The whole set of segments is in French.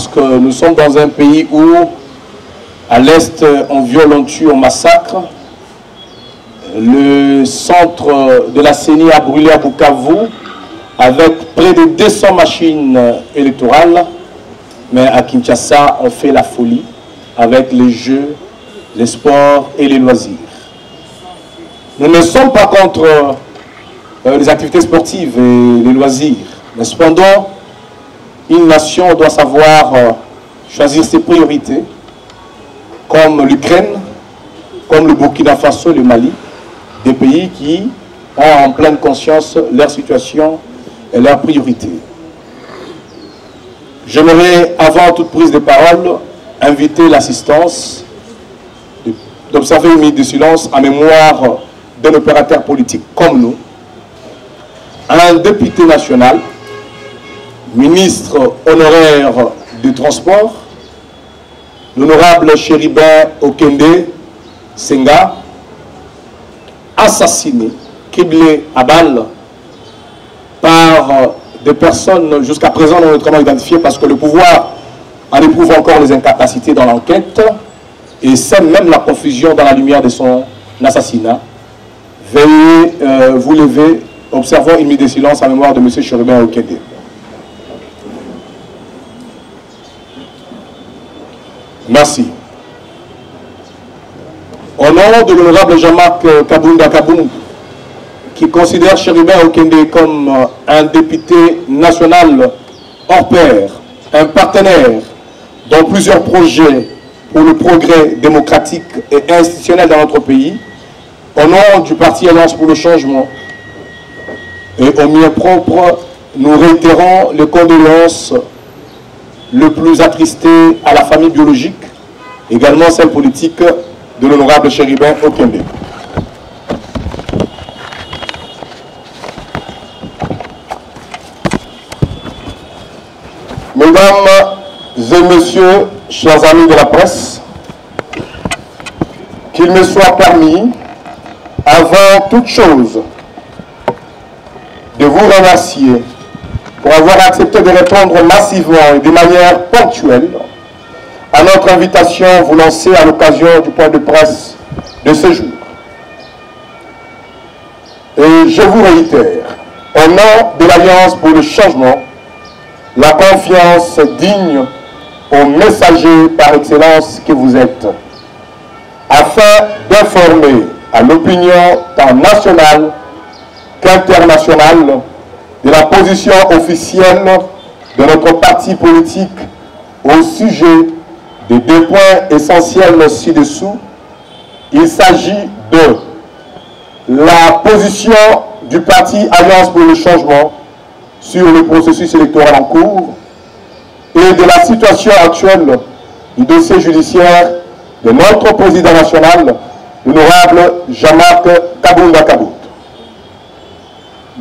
parce que nous sommes dans un pays où, à l'Est, on viole, on tue, on massacre. Le centre de la CENI a brûlé à Bukavu avec près de 200 machines électorales. Mais à Kinshasa, on fait la folie avec les jeux, les sports et les loisirs. Nous ne sommes pas contre les activités sportives et les loisirs. Mais cependant, une nation doit savoir choisir ses priorités, comme l'Ukraine, comme le Burkina Faso, le Mali, des pays qui ont en pleine conscience leur situation et leurs priorités. J'aimerais, avant toute prise de parole, inviter l'assistance d'observer une minute de silence en mémoire d'un opérateur politique comme nous, un député national, ministre honoraire du transport, l'honorable Chéribin Okende Senga, assassiné, criblé à balles par des personnes jusqu'à présent non autrement identifiées parce que le pouvoir en éprouve encore les incapacités dans l'enquête et sème même la confusion dans la lumière de son assassinat. Veuillez vous lever, observons une minute de silence en mémoire de M. Chéribin Okende. Merci. Au nom de l'honorable Jean-Marc Kabunda Kaboum, qui considère Chéribin Okende comme un député national hors pair, un partenaire dans plusieurs projets pour le progrès démocratique et institutionnel dans notre pays, au nom du parti Alliance pour le changement et au mien propre, nous réitérons les condoléances le plus attristé à la famille biologique, également celle politique de l'honorable Chéribin Okende. Mesdames et messieurs, chers amis de la presse, qu'il me soit permis, avant toute chose, de vous remercier pour avoir accepté de répondre massivement et de manière ponctuelle à notre invitation vous lancer à l'occasion du point de presse de ce jour. Et je vous réitère, au nom de l'Alliance pour le changement, la confiance digne aux messagers par excellence que vous êtes, afin d'informer à l'opinion tant nationale qu'internationale de la position officielle de notre parti politique au sujet des deux points essentiels ci-dessous. Il s'agit de la position du parti Alliance pour le changement sur le processus électoral en cours et de la situation actuelle du dossier judiciaire de notre président national, l'honorable Jean-Marc Kabunda Kabout.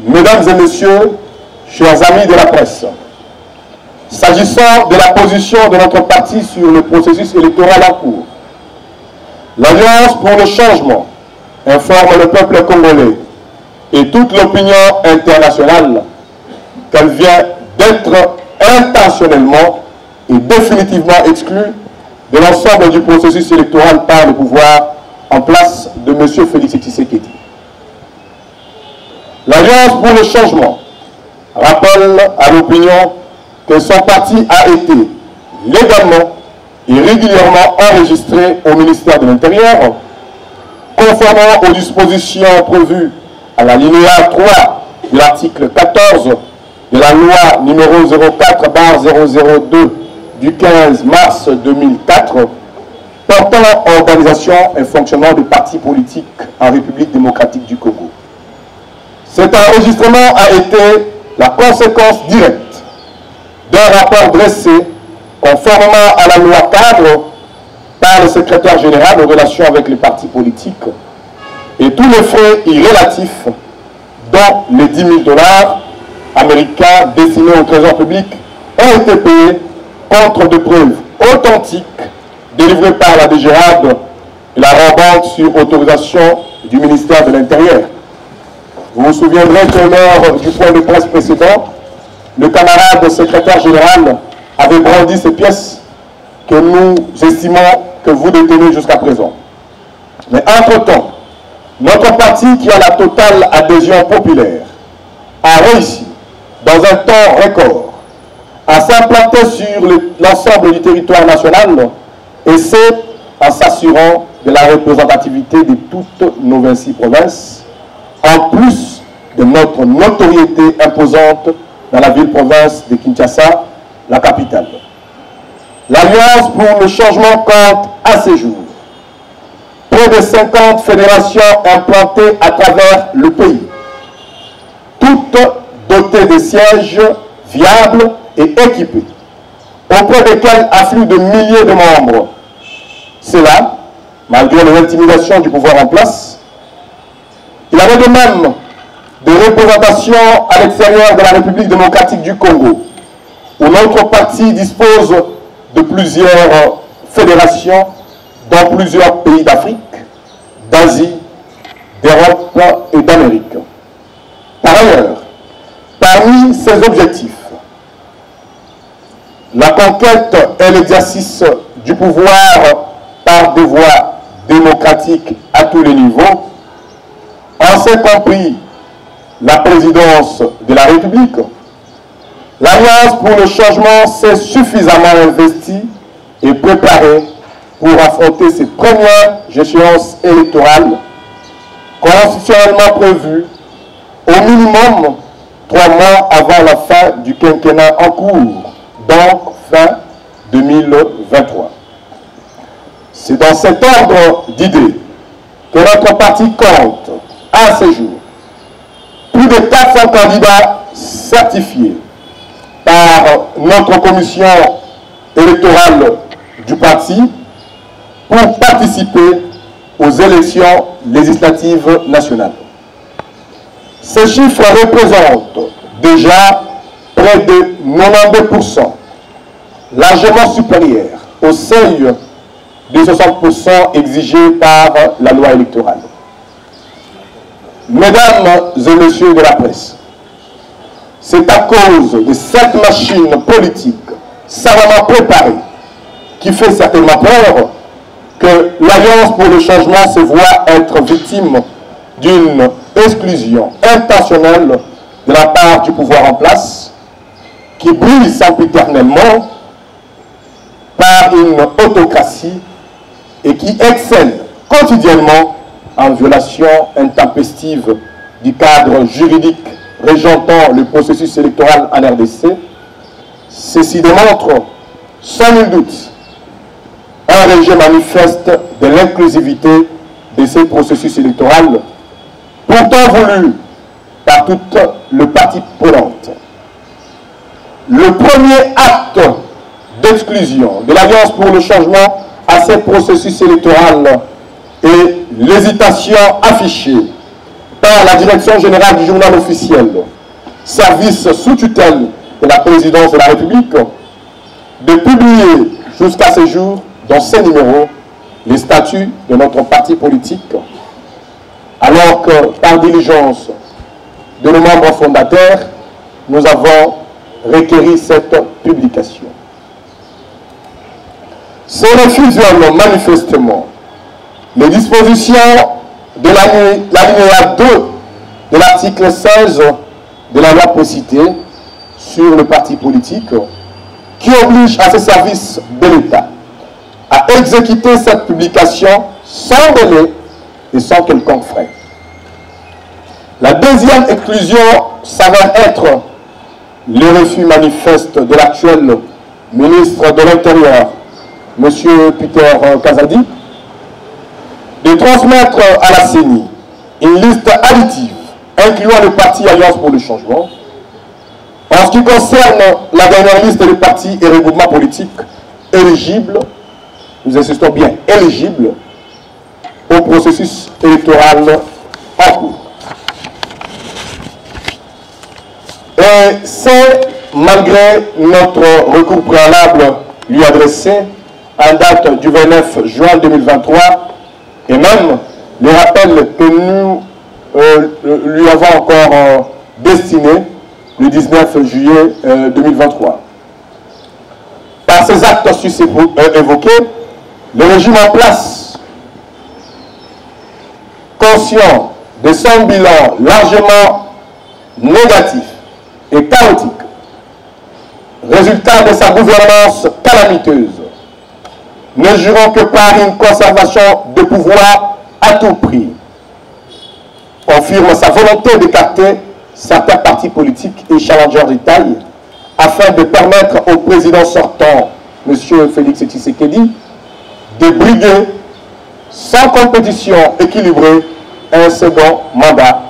Mesdames et messieurs, chers amis de la presse, s'agissant de la position de notre parti sur le processus électoral en cours, l'Alliance pour le changement informe le peuple congolais et toute l'opinion internationale qu'elle vient d'être intentionnellement et définitivement exclue de l'ensemble du processus électoral par le pouvoir en place de M. Félix Tshisekedi. L'Alliance pour le changement rappelle à l'opinion que son parti a été légalement et régulièrement enregistré au ministère de l'Intérieur, conformément aux dispositions prévues à l'alinéa 3 de l'article 14 de la loi numéro 04/002 du 15 mars 2004 portant organisation et fonctionnement de partis politiques en République démocratique du Congo. Cet enregistrement a été la conséquence directe d'un rapport dressé conformément à la loi cadre par le secrétaire général aux relations avec les partis politiques et tous les frais irrélatifs dont les 10 000 $ américains destinés au trésor public ont été payés contre de preuves authentiques délivrées par la DGRAD et la rembande sur autorisation du ministère de l'Intérieur. Vous vous souviendrez que lors du point de presse précédent, le camarade secrétaire général avait brandi ces pièces que nous estimons que vous détenez jusqu'à présent. Mais entre-temps, notre parti, qui a la totale adhésion populaire, a réussi, dans un temps record, à s'implanter sur l'ensemble du territoire national, et c'est en s'assurant de la représentativité de toutes nos 26 provinces, en plus de notre notoriété imposante dans la ville-province de Kinshasa, la capitale. L'Alliance pour le changement compte à ce jour près de 50 fédérations implantées à travers le pays, toutes dotées de sièges viables et équipés, auprès desquels affluent de milliers de membres. Cela, malgré l'intimidation du pouvoir en place. Il avait de même des représentations à l'extérieur de la République démocratique du Congo, où notre parti dispose de plusieurs fédérations dans plusieurs pays d'Afrique, d'Asie, d'Europe et d'Amérique. Par ailleurs, parmi ces objectifs, la conquête et l'exercice du pouvoir par des voies démocratiques à tous les niveaux, en s'est compris la présidence de la République, l'Alliance pour le changement s'est suffisamment investie et préparée pour affronter ses premières échéances électorales constitutionnellement prévues au minimum 3 mois avant la fin du quinquennat en cours, donc fin 2023. C'est dans cet ordre d'idées que notre parti compte à ce jour plus de 400 candidats certifiés par notre commission électorale du parti pour participer aux élections législatives nationales. Ces chiffres représentent déjà près de 92%, largement supérieur au seuil de 60% exigé par la loi électorale. Mesdames et messieurs de la presse, c'est à cause de cette machine politique savamment préparée qui fait certainement peur que l'Alliance pour le changement se voit être victime d'une exclusion intentionnelle de la part du pouvoir en place qui brille sempiternellement par une autocratie et qui excelle quotidiennement en violation intempestive du cadre juridique régentant le processus électoral en RDC. Ceci démontre sans nul doute un rejet manifeste de l'inclusivité de ce processus électoral, pourtant voulu par tout le parti prenante. Le premier acte d'exclusion de l'Alliance pour le changement à ce processus électoral et l'hésitation affichée par la Direction générale du journal officiel, service sous tutelle de la présidence de la République, de publier jusqu'à ce jour, dans ces numéros, les statuts de notre parti politique, alors que, par diligence de nos membres fondateurs, nous avons requéri cette publication. Ce refusionnent manifestement les dispositions de l'alinéa 2 de l'article 16 de la loi précitée sur le parti politique, qui oblige à ces services de l'État à exécuter cette publication sans délai et sans quelconque frais. La deuxième exclusion s'avère être le refus manifeste de l'actuel ministre de l'Intérieur, M. Peter Kazadi, de transmettre à la CENI une liste additive incluant le parti Alliance pour le changement. En ce qui concerne la dernière liste des partis et regroupements politiques éligibles, nous insistons bien, éligibles au processus électoral en cours. Et c'est malgré notre recours préalable lui adressé en date du 29 juin 2023 et même les rappels que nous lui avons encore destinés le 19 juillet 2023. ces actes évoqués, le régime en place, conscient de son bilan largement négatif et chaotique, résultat de sa gouvernance calamiteuse, ne jurant que par une conservation de pouvoir à tout prix, confirme sa volonté d'écarter certains partis politiques et challengers de taille afin de permettre au président sortant, M. Félix Tshisekedi, de briguer sans compétition équilibrée un second mandat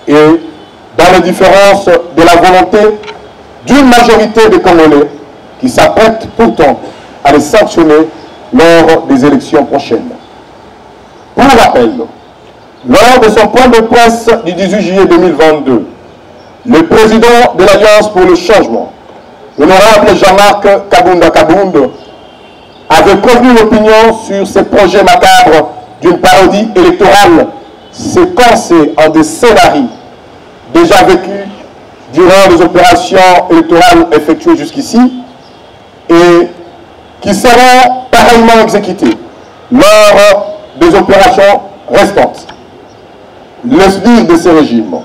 et dans les différences de la volonté d'une majorité de Congolais qui s'apprête pourtant à les sanctionner lors des élections prochaines. Pour rappel, lors de son point de presse du 18 juillet 2022, le président de l'Alliance pour le changement, l'honorable Jean-Marc Kabunda Kabund, avait prévenu l'opinion sur ces projets macabres d'une parodie électorale séquencée en des scénarios déjà vécus durant les opérations électorales effectuées jusqu'ici et qui seront pareillement exécutées lors des opérations restantes. Le sbire de ces régimes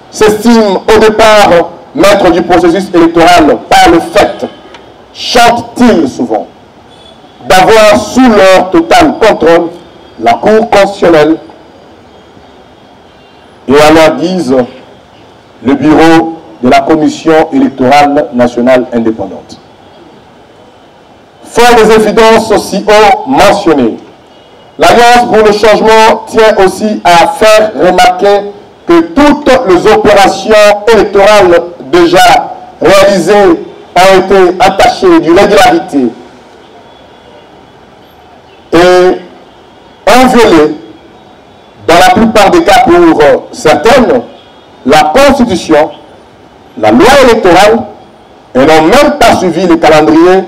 s'estime au départ maître du processus électoral par le fait, chante-t-il souvent, d'avoir sous leur total contrôle la Cour constitutionnelle et à leur guise le bureau de la Commission électorale nationale indépendante. Fort des évidences aussi haut mentionnées, l'Alliance pour le changement tient aussi à faire remarquer que toutes les opérations électorales déjà réalisées ont été attachées d'irrégularité et ont violé, dans la plupart des cas pour certaines, la Constitution, la loi électorale, et n'ont même pas suivi le calendrier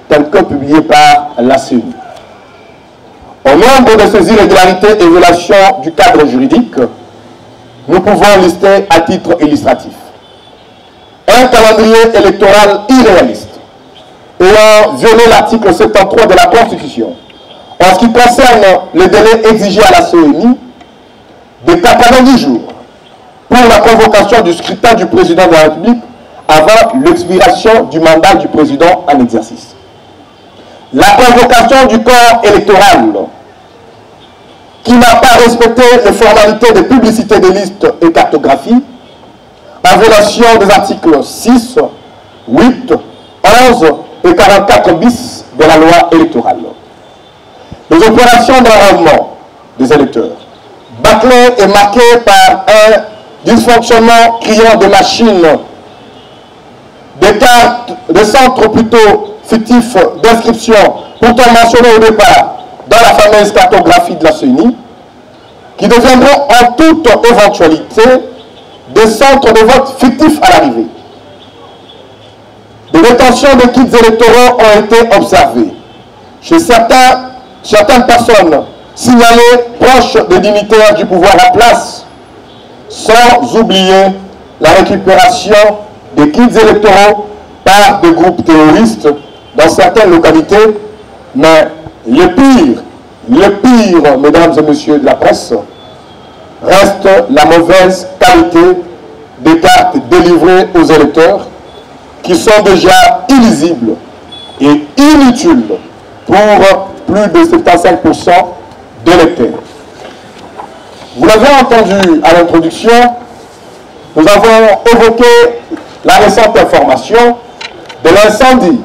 tel que publié par la CENI. Au nombre de ces irrégularités et violations du cadre juridique, nous pouvons lister à titre illustratif un calendrier électoral irréaliste ayant violé l'article 73 de la Constitution en ce qui concerne le délai exigé à la CENI de 90 jours pour la convocation du scrutin du président de la République avant l'expiration du mandat du président en exercice. La convocation du corps électoral qui n'a pas respecté les formalités de publicité des listes et cartographie en violation des articles 6, 8, 11 et 44 bis de la loi électorale. Les opérations d'enrôlement des électeurs, bâclées et marquées par un dysfonctionnement criant de machines, des cartes, des centres plutôt fictifs d'inscription, pourtant mentionnés au départ dans la fameuse cartographie de la CENI, qui deviendront en toute éventualité des centres de vote fictifs à l'arrivée. Des détentions de kits électoraux ont été observées chez certaines personnes signalées proches des dignitaires du pouvoir en place, sans oublier la récupération des kits électoraux par des groupes terroristes dans certaines localités. Mais le pire, mesdames et messieurs de la presse, reste la mauvaise qualité des cartes délivrées aux électeurs qui sont déjà illisibles et inutiles pour plus de 75% d'électeurs. Vous l'avez entendu à l'introduction, nous avons évoqué la récente information de l'incendie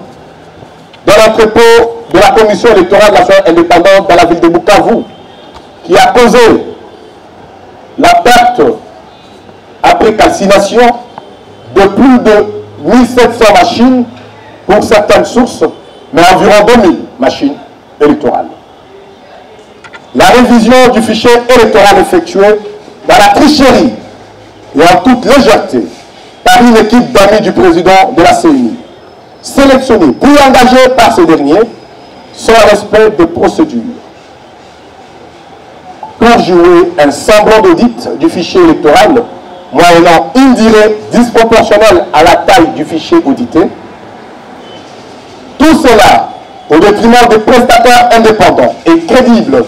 de l'entrepôt de la Commission électorale nationale indépendante dans la ville de Bukavu, qui a causé la perte, après calcination, de plus de 1700 machines pour certaines sources, mais environ 2000 machines électorales. La révision du fichier électoral effectuée dans la tricherie et en toute légèreté par une équipe d'amis du président de la CENI, sélectionnée puis engagée par ce dernier, sans respect des procédures. Pour jouer un semblant d'audit du fichier électoral, moyennant une durée disproportionnelle à la taille du fichier audité, Tout cela au détriment des prestataires indépendants et crédibles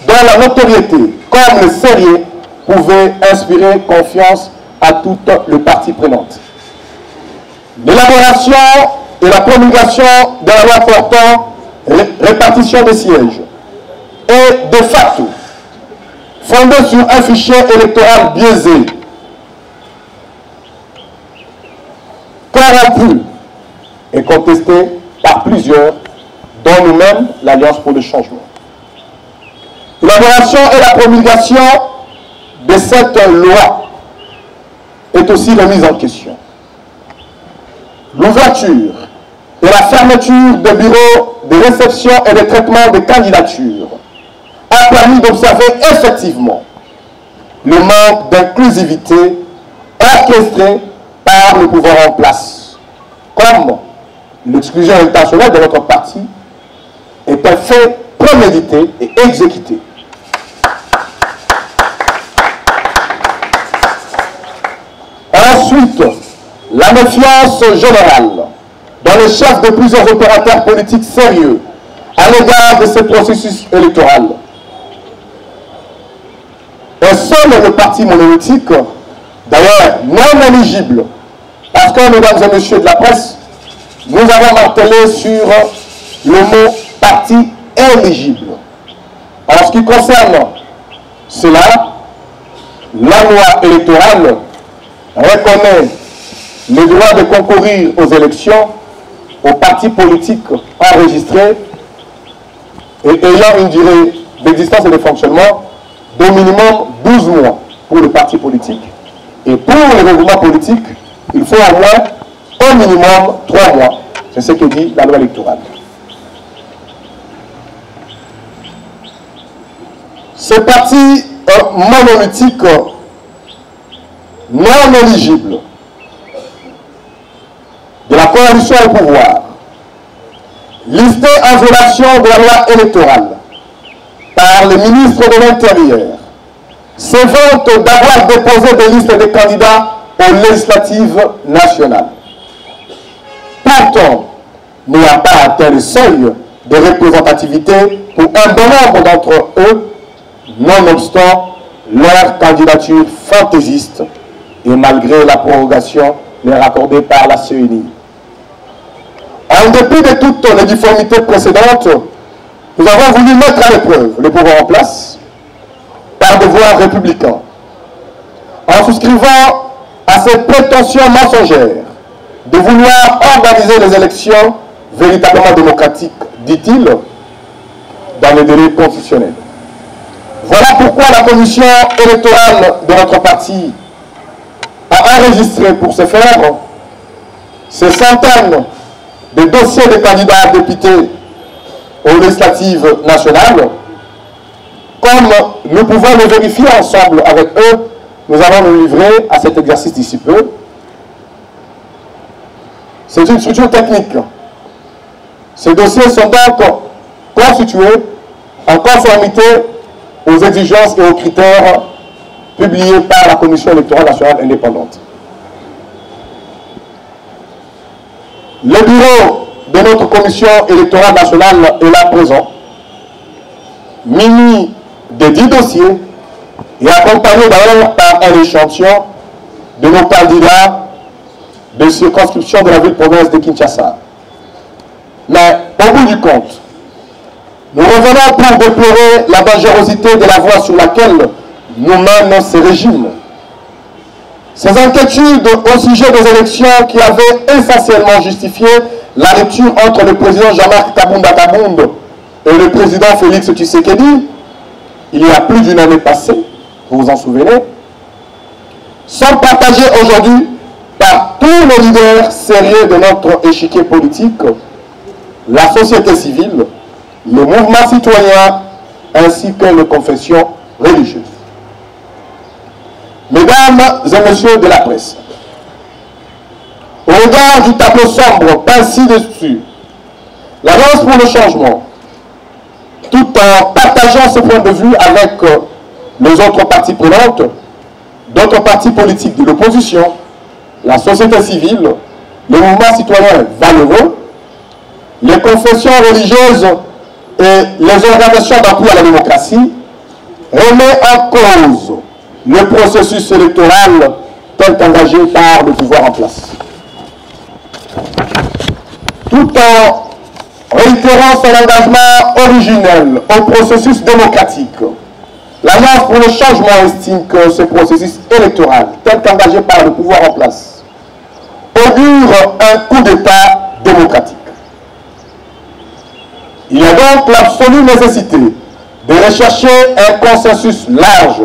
dont la notoriété comme le sérieux pouvait inspirer confiance à toutes les parties prenantes. L'élaboration et la promulgation de la loi portant répartition des sièges est de facto fondée sur un fichier électoral biaisé, corrompu et contesté par plusieurs, dont nous-mêmes, l'Alliance pour le changement. L'élaboration et la promulgation de cette loi est aussi remise en question. L'ouverture et la fermeture des bureaux de réception et de traitement des candidatures a permis d'observer effectivement le manque d'inclusivité orchestré par le pouvoir en place, comme l'exclusion intentionnelle de notre parti est un fait prémédité et exécuté. Ensuite, la méfiance générale dans les chefs de plusieurs opérateurs politiques sérieux à l'égard de ce processus électoral. Et seul le parti monolithique, d'ailleurs non éligible, parce que, mesdames et messieurs de la presse, nous avons martelé sur le mot parti éligible. En ce qui concerne cela, la loi électorale reconnaît le droit de concourir aux élections aux partis politiques enregistrés et ayant une durée d'existence et de fonctionnement d'au minimum 12 mois pour le parti politique. Et pour les regroupements politiques, il faut au moins au minimum 3 mois. C'est ce que dit la loi électorale. Ces partis monolithiques non éligibles de la coalition au pouvoir, listés en violation de la loi électorale par le ministre de l'Intérieur, se vantent d'avoir déposé des listes de candidats aux législatives nationales. Pourtant, n'y a pas atteint le seuil de représentativité pour un bon nombre d'entre eux, nonobstant leur candidature fantaisiste et malgré la prorogation leur accordée par la CENI. En dépit de toutes les difformités précédentes, nous avons voulu mettre à l'épreuve le pouvoir en place par devoir républicain, en souscrivant à cette prétention mensongère de vouloir organiser les élections véritablement démocratiques, dit-il, dans les délais constitutionnels. Voilà pourquoi la commission électorale de notre parti a enregistré pour ce faire ces centaines de dossiers de candidats députés aux législatives nationales. Comme nous pouvons le vérifier ensemble avec eux, nous allons nous livrer à cet exercice d'ici peu. C'est une structure technique. Ces dossiers sont donc constitués en conformité aux exigences et aux critères publiés par la Commission électorale nationale indépendante. Le bureau de notre Commission électorale nationale est là présent, muni de 10 dossiers et accompagné d'ailleurs par un échantillon de nos candidats de circonscription de la ville-province de Kinshasa. Mais au bout du compte, nous revenons pour déplorer la dangerosité de la voie sur laquelle nous mènent ces régimes. Ces inquiétudes au sujet des élections qui avaient essentiellement justifié la rupture entre le président Jean-Marc Kabunda Kabund et le président Félix Tshisekedi, il y a plus d'une année passée, vous vous en souvenez, sont partagées aujourd'hui par tous les leaders sérieux de notre échiquier politique, la société civile, les mouvements citoyens ainsi que les confessions religieuses. Mesdames et messieurs de la presse, au regard du tableau sombre peint ci-dessus, l'Alliance pour le changement, tout en partageant ce point de vue avec les autres parties prenantes, d'autres partis politiques de l'opposition, la société civile, les mouvements citoyens valeureux, les confessions religieuses et les organisations d'appui à la démocratie remet en cause le processus électoral tel qu'engagé par le pouvoir en place. Tout en réitérant son engagement originel au processus démocratique, l'Alliance pour le changement estime que ce processus électoral, tel qu'engagé par le pouvoir en place, augure un coup d'État démocratique. Il y a donc l'absolue nécessité de rechercher un consensus large,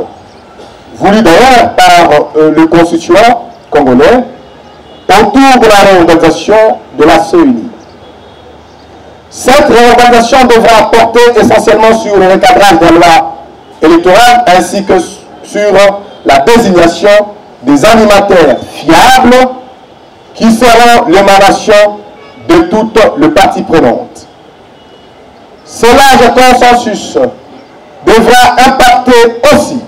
voulu d'ailleurs par le constituant congolais, autour de la réorganisation de la CENI. Cette réorganisation devra porter essentiellement sur le recadrage de la loi électorale ainsi que sur la désignation des animateurs fiables qui seront l'émanation de toutes les parties prenantes. Ce large consensus devra impacter aussi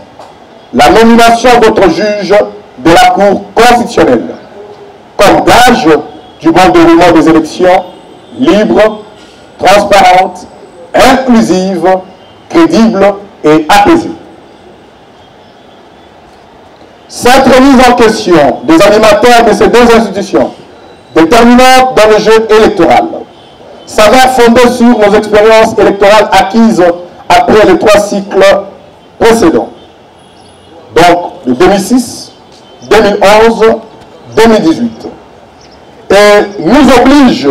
la nomination d'autres juges de la Cour constitutionnelle, comme gage du bon déroulement des élections libres, transparentes, inclusives, crédibles et apaisées. Cette remise en question des animateurs de ces deux institutions, déterminantes dans le jeu électoral, s'avère fondée sur nos expériences électorales acquises après les 3 cycles précédents, donc de 2006, 2011, 2018, et nous oblige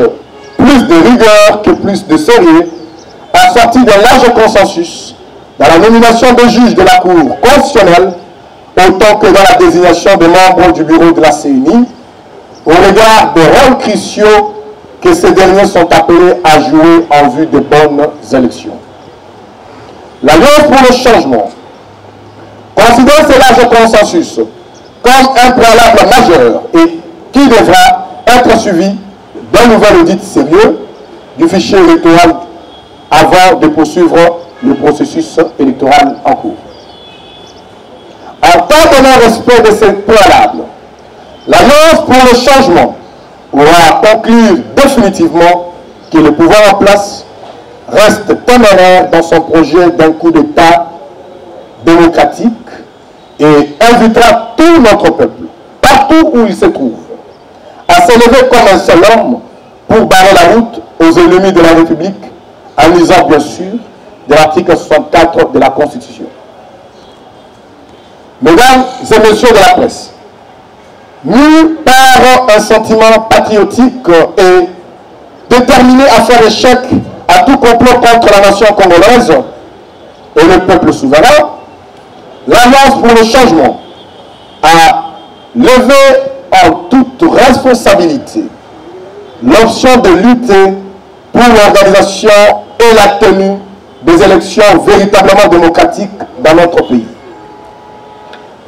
plus de rigueur que plus de sérieux à sortir d'un large consensus dans la nomination des juges de la Cour constitutionnelle autant que dans la désignation des membres du bureau de la CENI au regard des rôles cruciaux que ces derniers sont appelés à jouer en vue de bonnes élections. L'Alliance pour le changement considère ce large consensus comme un préalable majeur et qui devra être suivi d'un nouvel audit sérieux du fichier électoral avant de poursuivre le processus électoral en cours. En tant que non-respect de ces préalables, l'Alliance pour le changement aura conclu définitivement que le pouvoir en place reste téméraire dans son projet d'un coup d'État démocratique et invitera tout notre peuple, partout où il se trouve, à s'élever comme un seul homme pour barrer la route aux ennemis de la République en usant bien sûr de l'article 64 de la Constitution. Mesdames et messieurs de la presse, nous, par un sentiment patriotique et déterminé à faire échec à tout complot contre la nation congolaise et le peuple souverain, l'Alliance pour le changement a levé en toute responsabilité l'option de lutter pour l'organisation et la tenue des élections véritablement démocratiques dans notre pays.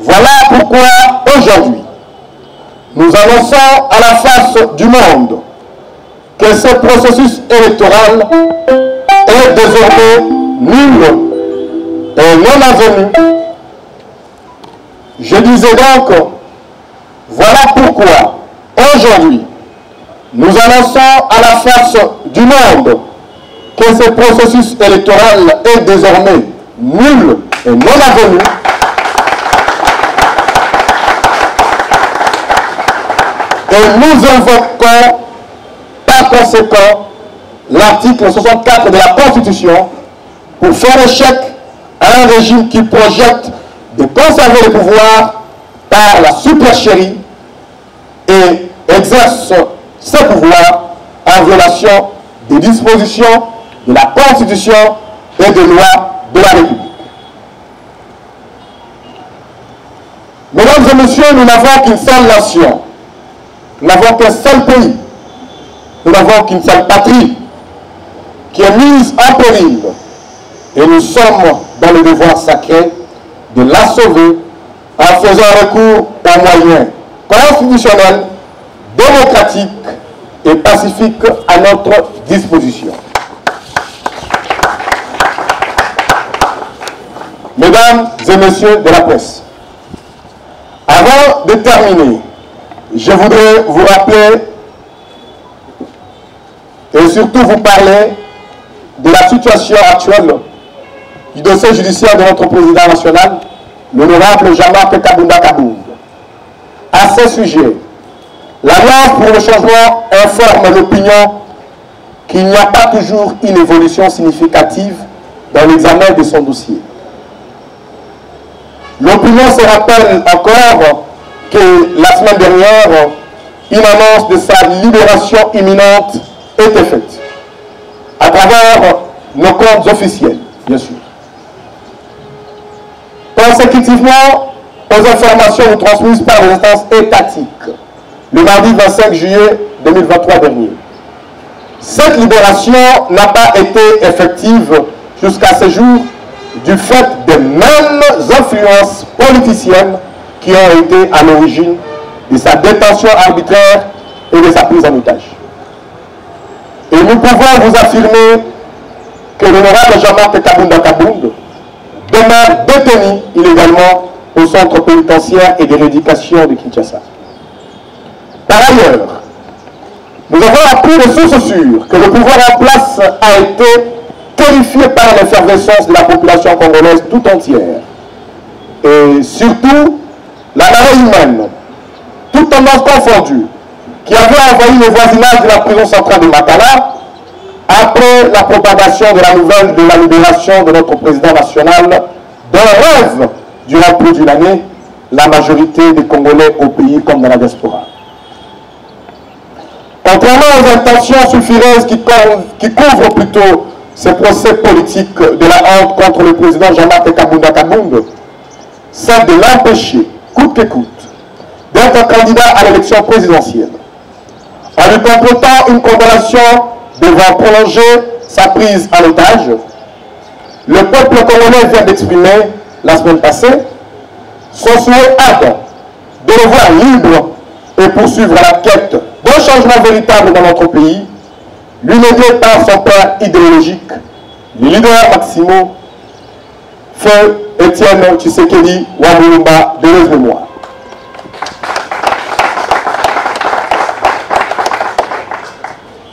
Voilà pourquoi aujourd'hui, nous annonçons à la face du monde que ce processus électoral est désormais nul et non avenu. Je disais donc, voilà pourquoi aujourd'hui, nous annonçons à la face du monde que ce processus électoral est désormais nul et non avenu. Et nous invoquons par conséquent l'article 64 de la Constitution pour faire échec à un régime qui projette de conserver le pouvoir par la supercherie et exerce ce pouvoir en violation des dispositions de la Constitution et des lois de la République. Mesdames et messieurs, nous n'avons qu'une seule nation. Nous n'avons qu'un seul pays, nous n'avons qu'une seule patrie qui est mise en péril et nous sommes dans le devoir sacré de la sauver en faisant recours aux moyens constitutionnels, démocratiques et pacifiques à notre disposition. Mesdames et messieurs de la presse, avant de terminer, je voudrais vous rappeler et et surtout vous parler de la situation actuelle du dossier judiciaire de notre président national, l'honorable Jean-Marc Kabounda Kabound. À ce sujet, l'Alliance pour le changement informe l'opinion qu'il n'y a pas toujours une évolution significative dans l'examen de son dossier. L'opinion se rappelle encore que la semaine dernière, une annonce de sa libération imminente était faite, à travers nos comptes officiels, bien sûr. Consécutivement aux informations transmises par les instances étatiques, le mardi 25 juillet 2023 dernier, cette libération n'a pas été effective jusqu'à ce jour du fait des mêmes influences politiciennes qui ont été à l'origine de sa détention arbitraire et de sa prise en otage. Et nous pouvons vous affirmer que l'honorable Jean-Marc Kabounda Kabound demeure détenu illégalement au centre pénitentiaire et de rééducation de Kinshasa. Par ailleurs, nous avons appris de sources sûres que le pouvoir en place a été terrifié par l'effervescence de la population congolaise tout entière. Et surtout, la marée humaine, toute tendance confondue, qui avait envahi le voisinage de la prison centrale de Makala, après la propagation de la nouvelle de la libération de notre président national, dont rêve durant plus d'une année la majorité des Congolais au pays comme dans la diaspora. Contrairement aux intentions sulfureuses qui couvrent plutôt ce procès politique de la honte contre le président Jean-Marc Kabounda Kabound, celle de l'empêcher, coûte que coûte, d'être candidat à l'élection présidentielle, en lui complétant une condamnation devant prolonger sa prise en otage, le peuple congolais vient d'exprimer la semaine passée son souhait ardent de le voir libre et poursuivre la quête d'un changement véritable dans notre pays, lui légué par son père idéologique, le leader Maximo, Feu Étienne Tshisekedi Wamulumba de heureuse mémoire.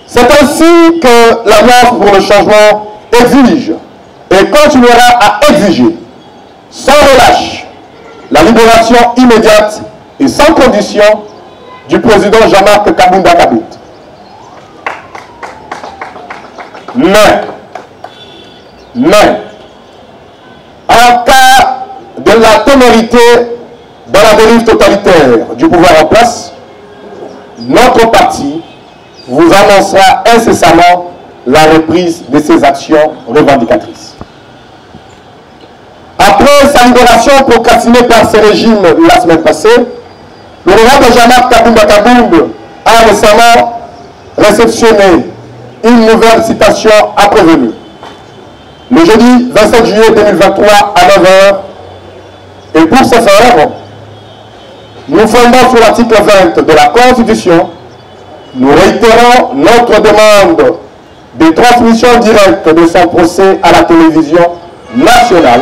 C'est ainsi que l'Alliance pour le changement exige et continuera à exiger, sans relâche, la libération immédiate et sans condition du président Jean-Marc Kabounda Kabound. Mais, en cas de la témérité dans la dérive totalitaire du pouvoir en place, notre parti vous annoncera incessamment la reprise de ses actions revendicatrices. Après sa libération procrastinée par ce régime la semaine passée, l'honorable Jean-Marc Kabounda Kabound a récemment réceptionné une nouvelle citation après-venue. Le jeudi 27 juillet 2023 à 9h, et pour ce faire, nous fondons sur l'article 20 de la Constitution, nous réitérons notre demande de transmission directe de son procès à la télévision nationale,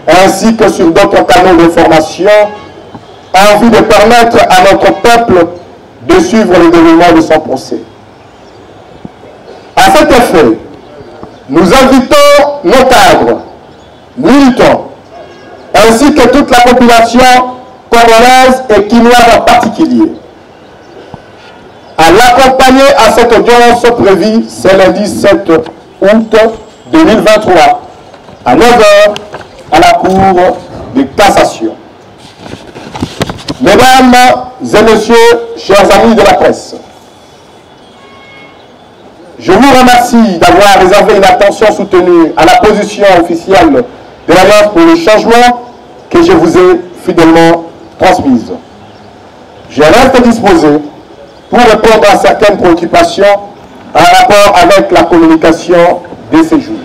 ainsi que sur d'autres canaux d'information, en vue de permettre à notre peuple de suivre le déroulement de son procès. À cet effet, nous invitons nos cadres, militants, ainsi que toute la population congolaise et quinoise en particulier, à l'accompagner à cette audience prévue ce lundi 7 août 2023 à 9h à la Cour de cassation. Mesdames et messieurs, chers amis de la presse, je vous remercie d'avoir réservé une attention soutenue à la position officielle de l'Alliance pour le changement que je vous ai fidèlement transmise. Je reste disposé pour répondre à certaines préoccupations en rapport avec la communication de ces jours.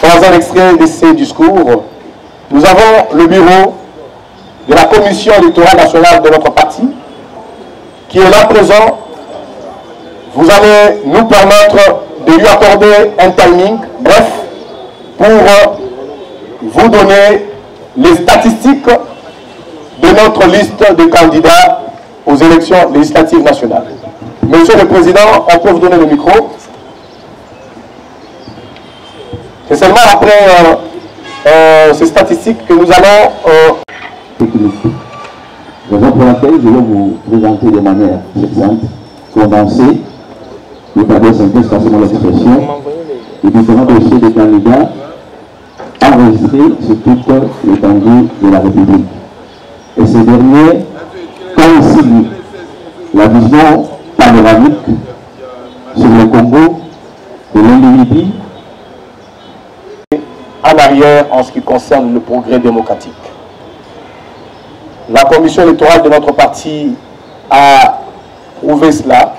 Dans un extrait de ces discours, nous avons le bureau de la commission électorale nationale de notre parti qui est là présent. Vous allez nous permettre de lui accorder un timing bref pour vous donner les statistiques de notre liste de candidats aux élections législatives nationales. Monsieur le Président, on peut vous donner le micro. C'est seulement après ces statistiques que nous allons... Raison pour laquelle je vais vous présenter de manière succincte, condensée, le tableau synthèse forcément l'expression, les différents dossiers des candidats enregistrés sur toute l'étendue de la République. Et ces derniers coïncident la vision panoramique sur le Congo de l'individu en arrière en ce qui concerne le progrès démocratique. La commission électorale de notre parti a prouvé cela.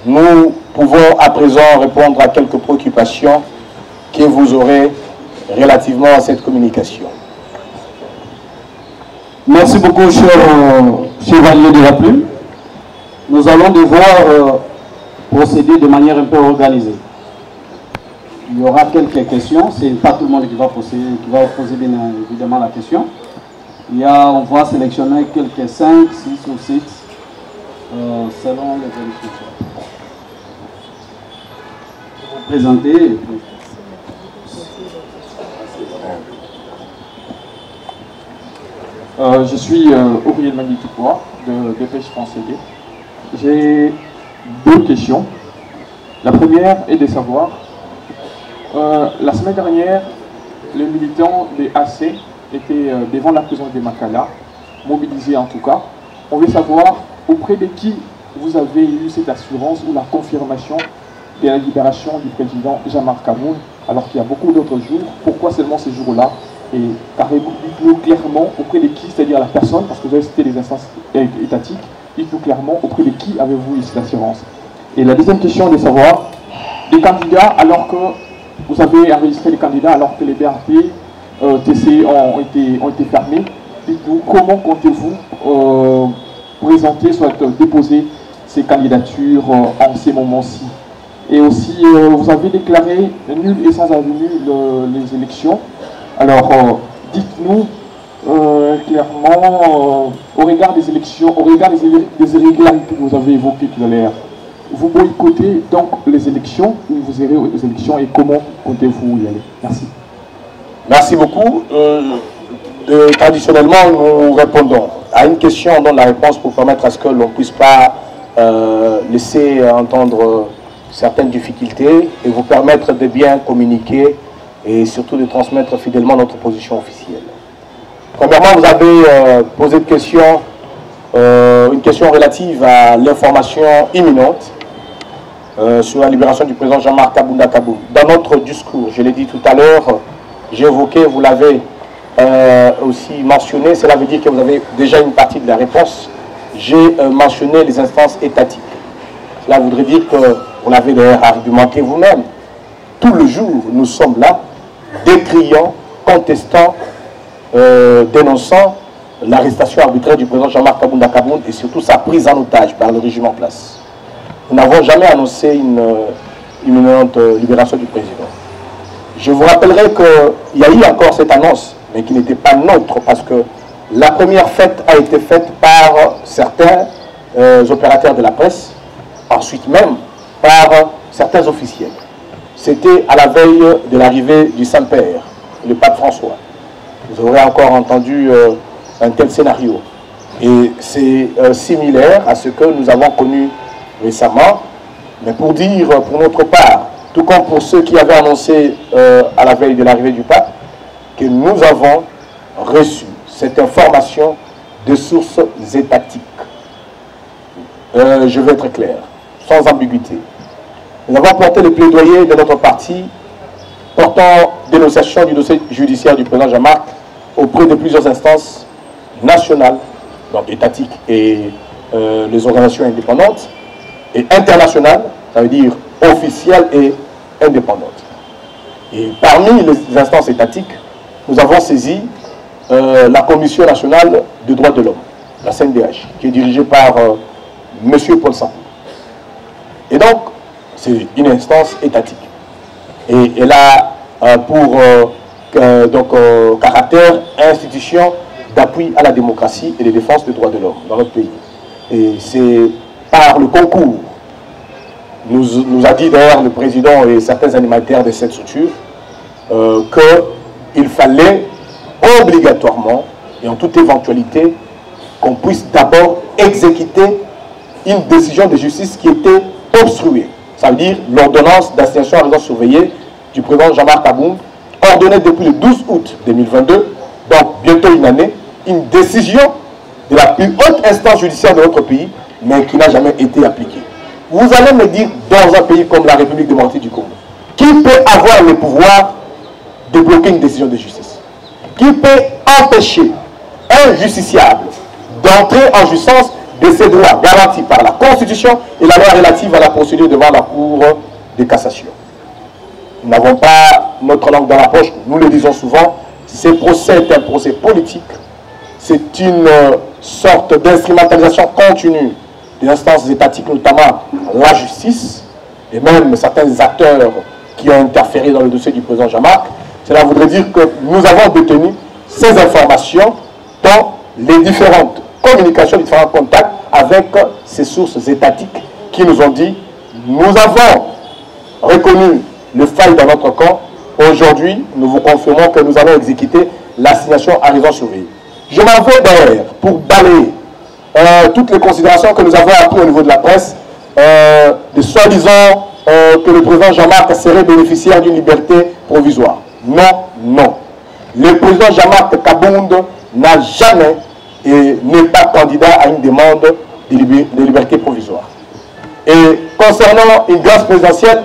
Nous pouvons à présent répondre à quelques préoccupations que vous aurez relativement à cette communication. Merci beaucoup, cher chevalier de la plume. Nous allons devoir procéder de manière un peu organisée. Il y aura quelques questions. Ce n'est pas tout le monde qui va poser bien évidemment la question. On va sélectionner quelques 5, 6 ou 6 selon les instructions. Vous présenter. Je suis ouvrier de Magnéticois de Dépêche France CD. J'ai 2 questions. La première est de savoir, la semaine dernière, les militants des AC étaient devant la prison de Makala, mobilisés en tout cas. On veut savoir auprès de qui vous avez eu cette assurance ou la confirmation de la libération du président Jean-Marc Kaboun, alors qu'il y a beaucoup d'autres jours. Pourquoi seulement ces jours-là? Et carrément, dites-nous clairement auprès de qui, c'est-à-dire la personne, parce que vous avez cité les instances étatiques, dites-nous clairement auprès de qui avez-vous eu cette assurance. Et la deuxième question est de savoir, les candidats, alors que vous avez enregistré les candidats, alors que les BRT, TC ont été fermés, dites-nous comment comptez-vous présenter, soit déposer ces candidatures en ces moments-ci. Et aussi, vous avez déclaré nul et sans avenue les élections. Alors, dites-nous clairement, au regard des élections, au regard des irrégularités que vous avez évoquées tout à l'heure, vous boycottez donc les élections, ou vous irez aux élections, et comment comptez-vous y aller? Merci. Merci beaucoup. Traditionnellement, nous répondons à une question, on donne la réponse pour permettre à ce que l'on ne puisse pas laisser entendre certaines difficultés et vous permettre de bien communiquer et surtout de transmettre fidèlement notre position officielle. Premièrement, vous avez posé une question relative à l'information imminente sur la libération du président Jean-Marc Kaboun. Dans notre discours, je l'ai dit tout à l'heure, j'ai évoqué, vous l'avez aussi mentionné, cela veut dire que vous avez déjà une partie de la réponse. J'ai mentionné les instances étatiques. Cela voudrait dire que vous l'avez d'ailleurs argumenté vous-même. Tout le jour, nous sommes là, décriant, contestant, dénonçant l'arrestation arbitraire du président Jean-Marc Kaboun et surtout sa prise en otage par le régime en place. Nous n'avons jamais annoncé une imminente libération du président. Je vous rappellerai qu'il y a eu encore cette annonce, mais qui n'était pas neutre, parce que la première fête a été faite par certains opérateurs de la presse, ensuite même par certains officiels. C'était à la veille de l'arrivée du Saint-Père, le pape François. Vous aurez encore entendu un tel scénario. Et c'est similaire à ce que nous avons connu récemment, mais pour dire, pour notre part, tout comme pour ceux qui avaient annoncé à la veille de l'arrivée du pape, que nous avons reçu cette information de sources étatiques. Je vais être clair, sans ambiguïté. Nous avons porté le plaidoyer de notre parti portant dénonciation du dossier judiciaire du président Jean-Marc auprès de plusieurs instances nationales, donc étatiques et les organisations indépendantes, et internationales, ça veut dire officielles et indépendantes. Et parmi les instances étatiques, nous avons saisi la Commission nationale des droits de l'homme, la CNDH, qui est dirigée par M. Paul Sampo. Et donc, c'est une instance étatique. Et elle a pour caractère institution d'appui à la démocratie et de défense des droits de l'homme dans notre pays. Et c'est par le concours, nous a dit d'ailleurs le président et certains animateurs de cette structure, qu'il fallait obligatoirement et en toute éventualité qu'on puisse d'abord exécuter une décision de justice qui était obstruée. Ça veut dire l'ordonnance d'assignation à résidence surveillée du président Jean-Marc Aboum, ordonnée depuis le 12 août 2022, donc bientôt une année, une décision de la plus haute instance judiciaire de notre pays, mais qui n'a jamais été appliquée. Vous allez me dire, dans un pays comme la République démocratique du Congo, qui peut avoir le pouvoir de bloquer une décision de justice? Qui peut empêcher un justiciable d'entrer en jouissance de ses droits garantis par la Constitution et la loi relative à la procédure devant la Cour de cassation? Nous n'avons pas notre langue dans la poche, nous le disons souvent, ce procès est un procès politique, c'est une sorte d'instrumentalisation continue des instances étatiques, notamment la justice, et même certains acteurs qui ont interféré dans le dossier du président Jean-Marc. Cela voudrait dire que nous avons détenu ces informations dans les différentes communications, les différents contacts avec ces sources étatiques qui nous ont dit « Nous avons reconnu le faille dans notre camp. Aujourd'hui, nous vous confirmons que nous allons exécuter l'assignation à résidence surveillée. » Je m'en vais d'ailleurs pour balayer toutes les considérations que nous avons apprises au niveau de la presse, de soi-disant que le président Jean-Marc serait bénéficiaire d'une liberté provisoire. Non, non. Le président Jean-Marc Kabound n'a jamais et n'est pas candidat à une demande de liberté provisoire. Et concernant une grâce présidentielle,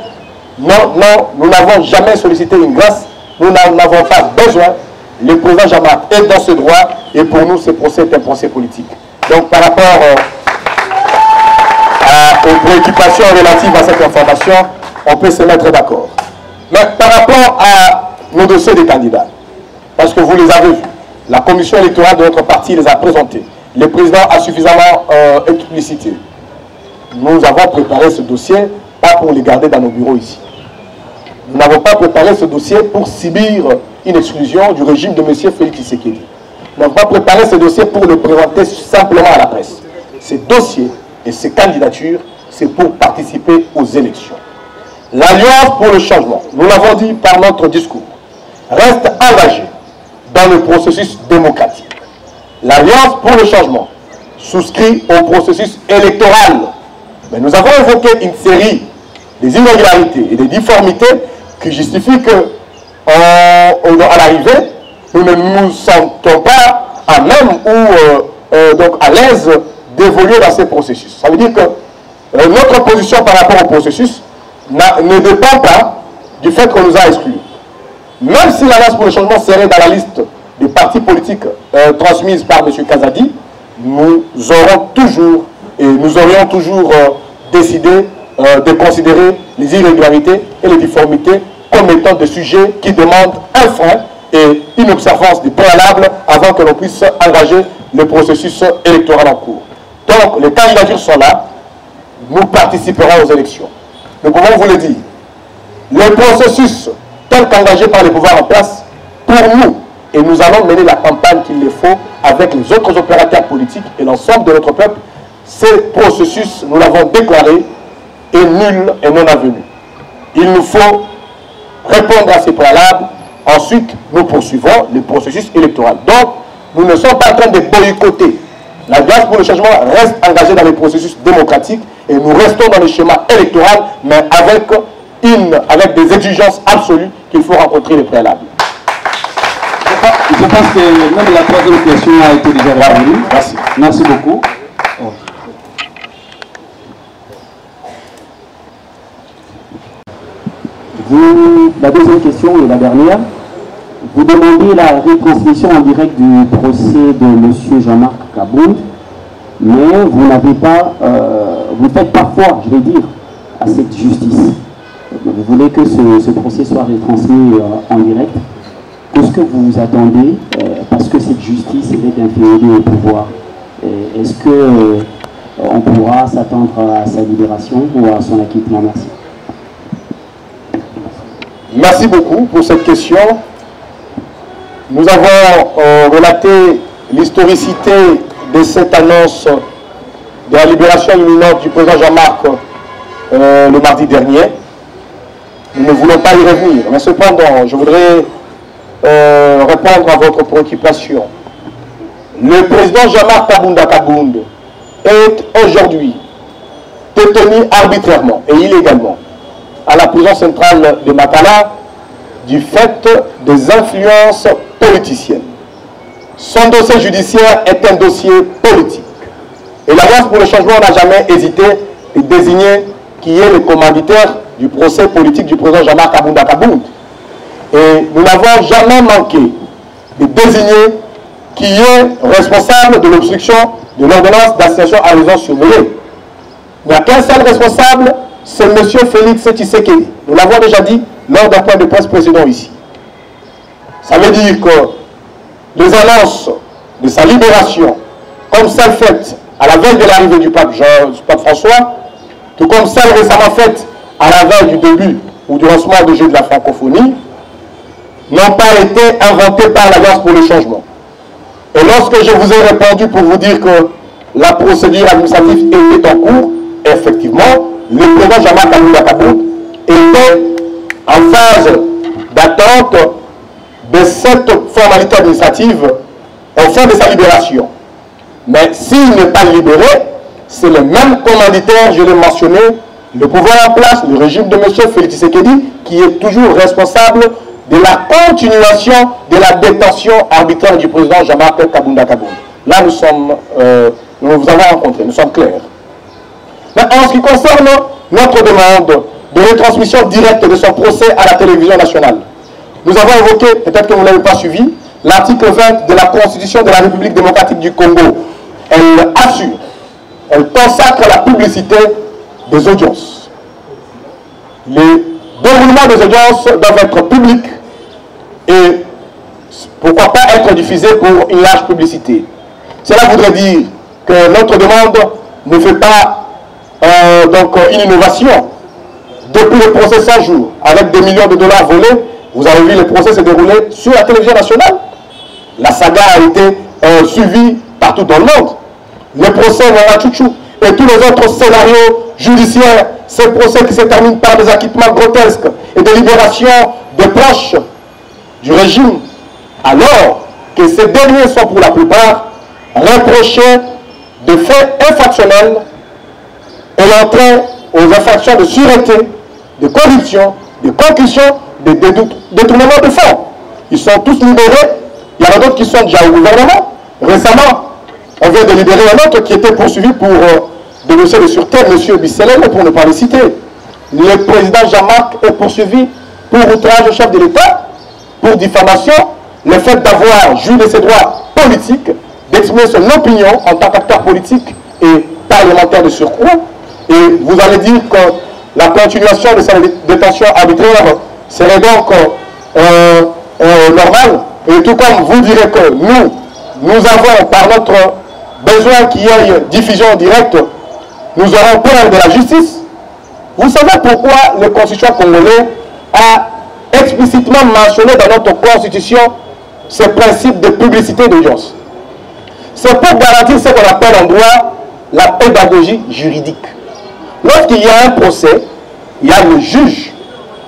non, non, nous n'avons jamais sollicité une grâce, nous n'en avons pas besoin. Le président Jean-Marc est dans ce droit et pour nous, ce procès est un procès politique. Donc par rapport aux préoccupations relatives à cette information, on peut se mettre d'accord. Mais par rapport à nos dossiers des candidats, parce que vous les avez vus, la commission électorale de notre parti les a présentés, le président a suffisamment explicité. Nous avons préparé ce dossier, pas pour les garder dans nos bureaux ici. Nous n'avons pas préparé ce dossier pour subir une exclusion du régime de M. Félix Tshisekedi. Nous n'avons pas préparé ce dossier pour le présenter simplement à la presse. Ces dossiers et ces candidatures, c'est pour participer aux élections. L'Alliance pour le changement, nous l'avons dit par notre discours, reste engagée dans le processus démocratique. L'Alliance pour le changement souscrit au processus électoral. Mais nous avons évoqué une série des irrégularités et des difformités qui justifient que, à l'arrivée, nous ne nous sentons pas à même ou donc à l'aise d'évoluer dans ces processus. Ça veut dire que notre position par rapport au processus ne dépend pas du fait qu'on nous a exclus. Même si l'Alliance pour le changement serait dans la liste des partis politiques transmises par M. Kazadi, nous aurions toujours décidé de considérer les irrégularités et les difformités comme étant des sujets qui demandent un frein et une observance du préalable avant que l'on puisse engager le processus électoral en cours. Donc, les candidatures sont là, nous participerons aux élections. Nous pouvons vous le dire. Le processus tel qu'engagé par les pouvoirs en place, pour nous, et nous allons mener la campagne qu'il le faut avec les autres opérateurs politiques et l'ensemble de notre peuple, ce processus, nous l'avons déclaré, est nul et non avenu. Il nous faut répondre à ces préalables. Ensuite, nous poursuivons le processus électoral. Donc, nous ne sommes pas en train de boycotter. L'Alliance pour le changement reste engagée dans le processus démocratique et nous restons dans le schéma électoral, mais avec des exigences absolues qu'il faut rencontrer les préalables. Je pense que même la troisième question a été déjà réponue. Merci. Merci beaucoup. La deuxième question et la dernière. Vous demandez la retransmission en direct du procès de M. Jean-Marc Kabound, mais vous n'avez pas, vous faites parfois, je vais dire, à cette justice. Vous voulez que ce procès soit retransmis en direct. Qu'est-ce que vous attendez parce que cette justice est inféodée au pouvoir? Est-ce qu'on pourra s'attendre à sa libération ou à son acquittement? Merci. Merci beaucoup pour cette question. Nous avons relaté l'historicité de cette annonce de la libération imminente du président Jean-Marc le mardi dernier. Nous ne voulons pas y revenir, mais cependant, je voudrais répondre à votre préoccupation. Le président Jean-Marc Kabunda Kabound est aujourd'hui détenu arbitrairement et illégalement à la prison centrale de Makala du fait des influences politiciennes. Son dossier judiciaire est un dossier politique. Et l'Alliance pour le changement n'a jamais hésité à désigner qui est le commanditaire du procès politique du président Jean-Marc Kabunda Kabound. Et nous n'avons jamais manqué de désigner qui est responsable de l'obstruction de l'ordonnance d'assignation à raison surveillée. Il n'y a qu'un seul responsable, c'est M. Félix Tshisekedi. Nous l'avons déjà dit lors d'un point de presse précédent ici. Ça veut dire que les annonces de sa libération, comme celle faite à la veille de l'arrivée du pape François, tout comme celle récemment faite à la veille du début ou du lancement du jeu de la francophonie, n'ont pas été inventées par l'Alliance pour le changement. Et lorsque je vous ai répondu pour vous dire que la procédure administrative était en cours, effectivement, le président Jean-Marc Kabunda Kabound était en phase d'attente de cette formalité administrative au fin de sa libération. Mais s'il n'est pas libéré, c'est le même commanditaire, je l'ai mentionné, le pouvoir en place, le régime de M. Félix Tshisekedi, qui est toujours responsable de la continuation de la détention arbitraire du président Jean-Marc Kabunda Kabound. Là, nous vous avons rencontré, nous sommes clairs. Mais en ce qui concerne notre demande de retransmission directe de son procès à la télévision nationale, nous avons évoqué, peut-être que vous ne l'avez pas suivi, l'article 20 de la Constitution de la République démocratique du Congo. Elle assure, elle consacre la publicité des audiences. Les déroulements des audiences doivent être publics et pourquoi pas être diffusés pour une large publicité. Cela voudrait dire que notre demande ne fait pas donc une innovation. Depuis le procès 100 jours, avec des millions de dollars volés, vous avez vu le procès se dérouler sur la télévision nationale. La saga a été suivie partout dans le monde. Le procès Nana Chouchou et tous les autres scénarios judiciaires, ces procès qui se terminent par des acquittements grotesques et des libérations de proches du régime, alors que ces derniers sont pour la plupart reprochés de faits infractionnels et l'entrée aux infractions de sûreté, de corruption, de concussion, de détournement de fonds. Ils sont tous libérés. Il y en a d'autres qui sont déjà au gouvernement. Récemment, on vient de libérer un autre qui était poursuivi pour des dossiers de sûreté, M. Bisselel, pour ne pas le citer. Le président Jean-Marc est poursuivi pour outrage au chef de l'État, pour diffamation, le fait d'avoir joui de ses droits politiques, d'exprimer son opinion en tant qu'acteur politique et parlementaire de surcroît. Et vous allez dire que la continuation de sa détention arbitraire serait donc normale. Et tout comme vous direz que nous avons, par notre besoin qu'il y ait diffusion directe, nous aurons peur de la justice. Vous savez pourquoi le constituant congolais a explicitement mentionné dans notre constitution ce principe de publicité d'audience. C'est pour garantir ce qu'on appelle en droit la pédagogie juridique. Lorsqu'il y a un procès, il y a le juge.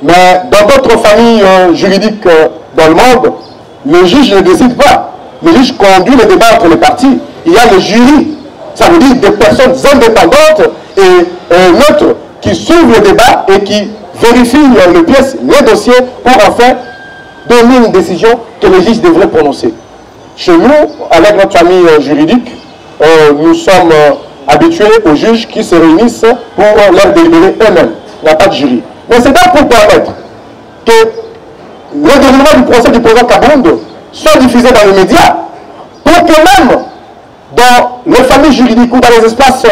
Mais dans d'autres familles juridiques dans le monde, le juge ne décide pas. Le juge conduit le débat entre les parties. Il y a le jury. Ça veut dire des personnes indépendantes et neutres qui suivent le débat et qui vérifient les pièces, les dossiers pour enfin donner une décision que le juge devrait prononcer. Chez nous, avec notre famille juridique, nous sommes habitués aux juges qui se réunissent pour leur délibérer eux-mêmes. Il n'y a pas de jury. Mais c'est donc pour permettre que le déroulement du procès du président Kabound soit diffusé dans les médias, pour que même dans les familles juridiques ou dans les espaces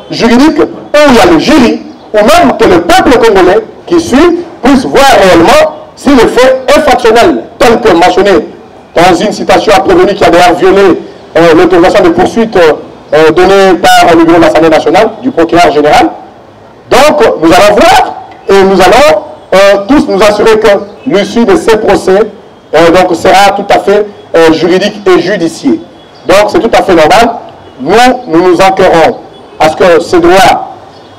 juridiques où il y a le jury, ou même que le peuple congolais qui suit puisse voir réellement si le fait infractionnel tel que mentionné dans une citation à prévenir qui a d'ailleurs violé l'autorisation de poursuite donnée par le bureau de l'Assemblée nationale, du procureur général. Donc nous allons voir et nous allons tous nous assurer que l'issue de ces procès donc sera tout à fait juridiques et judiciaires. Donc c'est tout à fait normal. Nous nous enquérons à ce que ces droits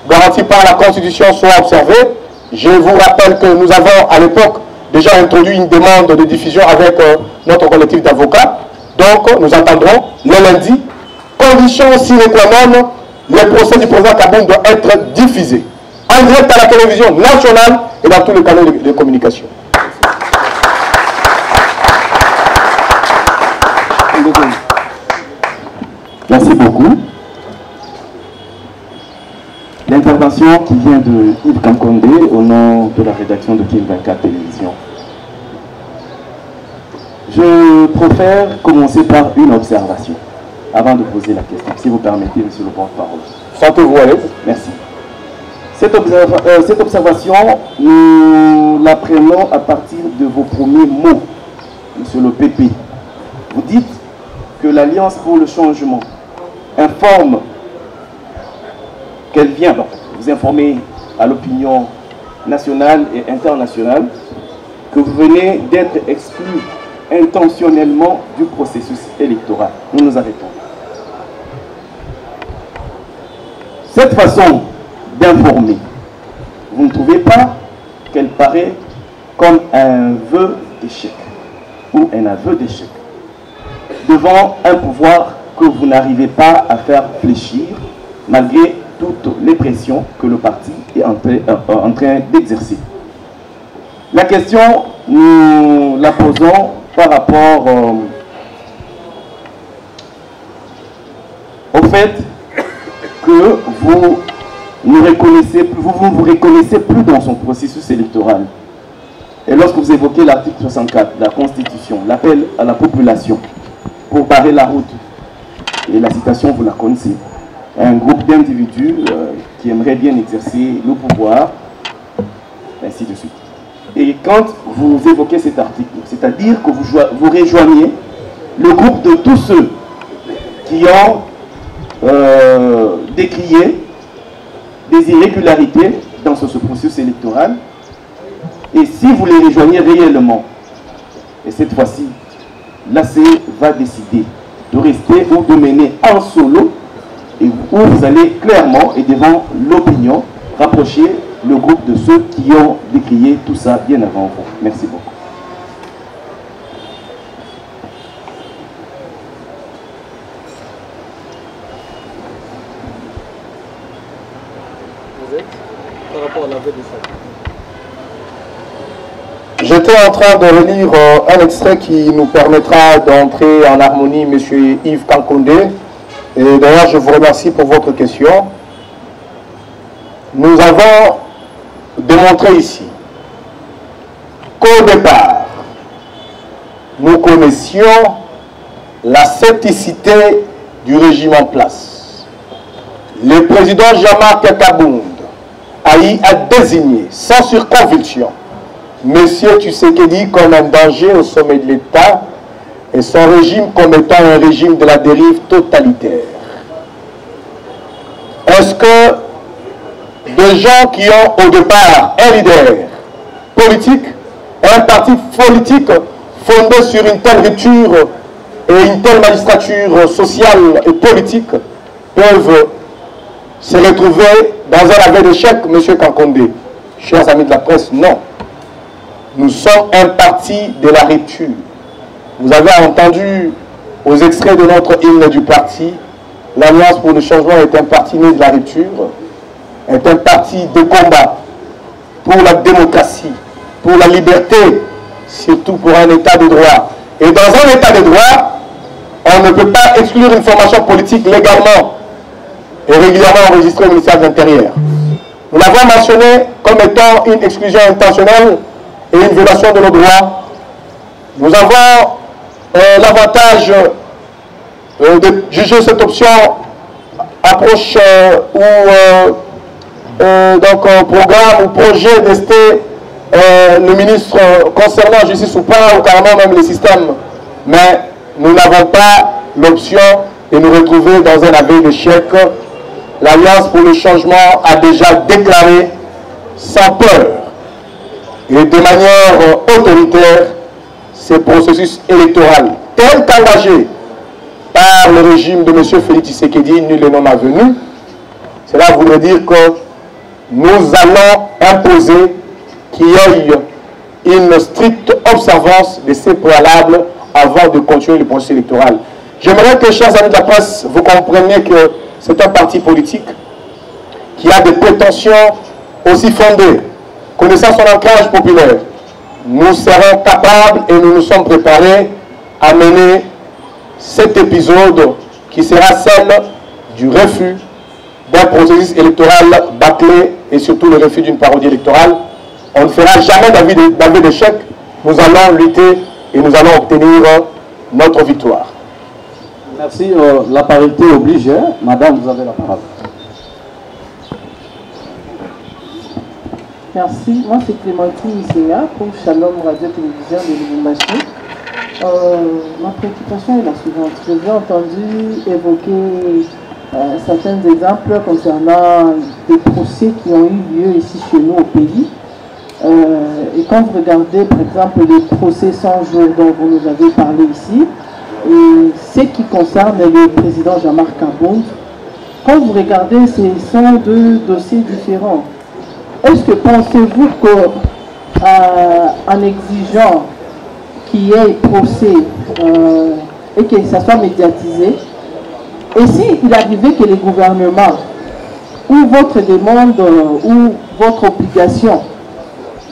garantis par la Constitution soient observés. Je vous rappelle que nous avons à l'époque déjà introduit une demande de diffusion avec notre collectif d'avocats. Donc nous attendrons le lundi. Condition sine qua non, le procès du président Kaboun doit être diffusé en direct à la télévision nationale et dans tous les canaux de communication. Merci beaucoup. L'intervention qui vient de Yves Kankonde au nom de la rédaction de King 24 Télévision. Je préfère commencer par une observation avant de poser la question, si vous permettez, monsieur le porte-parole. Sentez-vous à l'aise. Merci. Cette observation, nous la prenons à partir de vos premiers mots, monsieur le PP. Vous dites que l'Alliance pour le changement informe qu'elle vient, donc, vous informer à l'opinion nationale et internationale que vous venez d'être exclu intentionnellement du processus électoral. Nous nous arrêtons. Cette façon d'informer, vous ne trouvez pas qu'elle paraît comme un vœu d'échec ou un aveu d'échec devant un pouvoir que vous n'arrivez pas à faire fléchir malgré toutes les pressions que le parti est en train d'exercer. La question, nous la posons par rapport au fait que vous ne vous reconnaissez plus dans son processus électoral. Et lorsque vous évoquez l'article 64 de la Constitution, l'appel à la population pour barrer la route, et la citation, vous la connaissez, un groupe d'individus qui aimeraient bien exercer le pouvoir, ainsi de suite. Et quand vous évoquez cet article, c'est-à-dire que vous rejoignez le groupe de tous ceux qui ont décrié des irrégularités dans ce processus électoral, et si vous les rejoignez réellement, et cette fois-ci, l'AC va décider de rester ou de mener en solo, et où vous allez clairement et devant l'opinion rapprocher le groupe de ceux qui ont décrié tout ça bien avant vous. Merci beaucoup. Par rapport à la veille de ça. J'étais en train de relire un extrait qui nous permettra d'entrer en harmonie, M. Yves Kankonde. Et d'ailleurs, je vous remercie pour votre question. Nous avons démontré ici qu'au départ, nous connaissions la scepticité du régime en place. Le président Jean-Marc Kabound a désigné sans surconviction M. Tshisekedi comme un danger au sommet de l'État et son régime comme étant un régime de la dérive totalitaire. Est-ce que des gens qui ont au départ un leader politique, un parti politique fondé sur une telle rupture et une telle magistrature sociale et politique peuvent se retrouver dans un aveu d'échec, M. Kankonde? Chers amis de la presse, non. Nous sommes un parti de la rupture. Vous avez entendu aux extraits de notre hymne du parti, l'Alliance pour le changement est un parti né de la rupture, est un parti de combat pour la démocratie, pour la liberté, surtout pour un état de droit. Et dans un état de droit, on ne peut pas exclure une formation politique légalement et régulièrement enregistrée au ministère de l'Intérieur. Nous l'avons mentionné comme étant une exclusion intentionnelle et une violation de nos droits. Nous avons l'avantage de juger cette option approche donc programme ou projet d'ester le ministre concernant justice ou pas, ou carrément même le système. Mais nous n'avons pas l'option de nous retrouver dans un aveu d'échec. L'Alliance pour le changement a déjà déclaré sans peur et de manière autoritaire ce processus électoral tel qu'engagé par le régime de M. Félix Tshisekedi, nul n'est non avenu. Cela voudrait dire que nous allons imposer qu'il y ait une stricte observance de ces préalables avant de continuer le processus électoral. J'aimerais que, chers amis de la presse, vous compreniez que c'est un parti politique qui a des prétentions aussi fondées. Connaissant son ancrage populaire, nous serons capables et nous nous sommes préparés à mener cet épisode qui sera celle du refus d'un processus électoral bâclé et surtout le refus d'une parodie électorale. On ne fera jamais d'aveu d'échec. Nous allons lutter et nous allons obtenir notre victoire. Merci. La parité oblige. Madame, vous avez la parole. Merci. Moi, c'est Clémentine Isséa pour Shalom Radio-Télévision de Lubumbashi. Ma préoccupation est la suivante. Je vous ai entendu évoquer certains exemples concernant des procès qui ont eu lieu ici chez nous au pays. Et quand vous regardez, par exemple, les procès 100 jours dont vous nous avez parlé ici, et ce qui concerne le président Jean-Marc Kabound, quand vous regardez, ce sont deux dossiers différents. Est-ce que pensez-vous qu'en exigeant qu'il y ait procès et que ça soit médiatisé, et s'il arrivait que les gouvernements ou votre demande ou votre obligation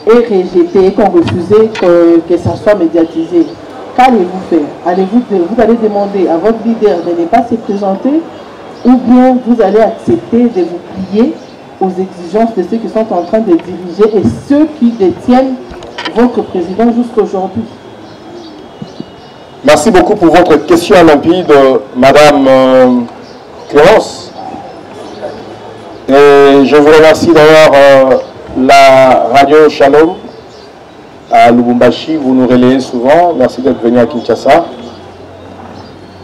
est rejetée et qu'on refusait que ça soit médiatisé, qu'allez-vous faire? Vous allez demander à votre leader de ne pas se présenter ou bien vous allez accepter de vous plier aux exigences de ceux qui sont en train de diriger et ceux qui détiennent votre président jusqu'aujourd'hui? Merci beaucoup pour votre question limpide, Madame Clémence. Et je vous remercie d'ailleurs la radio Shalom à Lubumbashi, vous nous relayez souvent. Merci d'être venu à Kinshasa.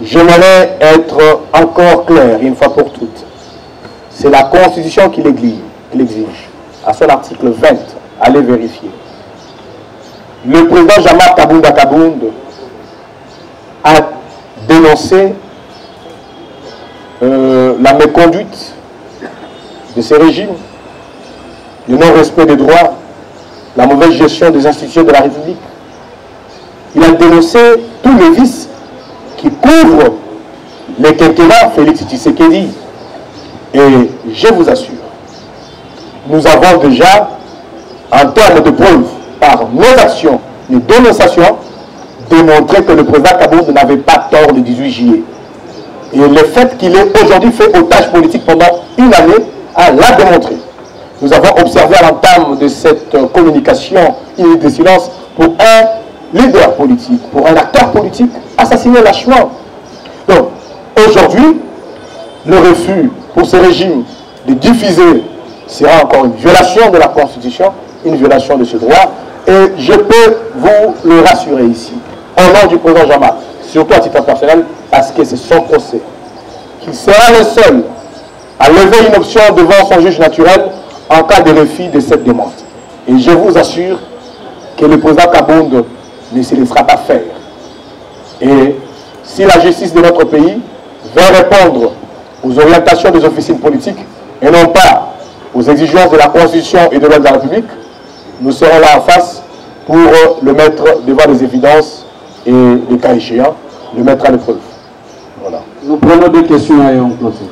J'aimerais être encore clair une fois pour toutes. C'est la Constitution qui l'exige. À son article 20, allez vérifier. Le président Jean-Marc Kabound a dénoncé la méconduite de ces régimes, le non-respect des droits, la mauvaise gestion des institutions de la République. Il a dénoncé tous les vices qui couvrent les quinquennats Félix Tshisekedi. Et je vous assure, nous avons déjà, en termes de preuves, par nos actions, nos dénonciations, démontré que le président Kabound n'avait pas tort le 18 juillet. Et le fait qu'il ait aujourd'hui fait otage politique pendant une année l'a démontré. Nous avons observé à l'entame de cette communication une de silence pour un leader politique, pour un acteur politique assassiné lâchement. Donc, aujourd'hui, le refus pour ce régime de diffuser sera encore une violation de la Constitution, une violation de ce droit. Et je peux vous le rassurer ici, au nom du président Jean-Marc, surtout à titre personnel, parce que c'est son procès, qu'il sera le seul à lever une option devant son juge naturel en cas de refus de cette demande. Et je vous assure que le président Kabound ne se laissera pas faire. Et si la justice de notre pays veut répondre aux orientations des officines politiques et non pas aux exigences de la Constitution et de l'ordre de la République, nous serons là en face pour le mettre devant les évidences et, les cas échéants, le mettre à l'épreuve. Voilà. Nous prenons deux questions et on clôture.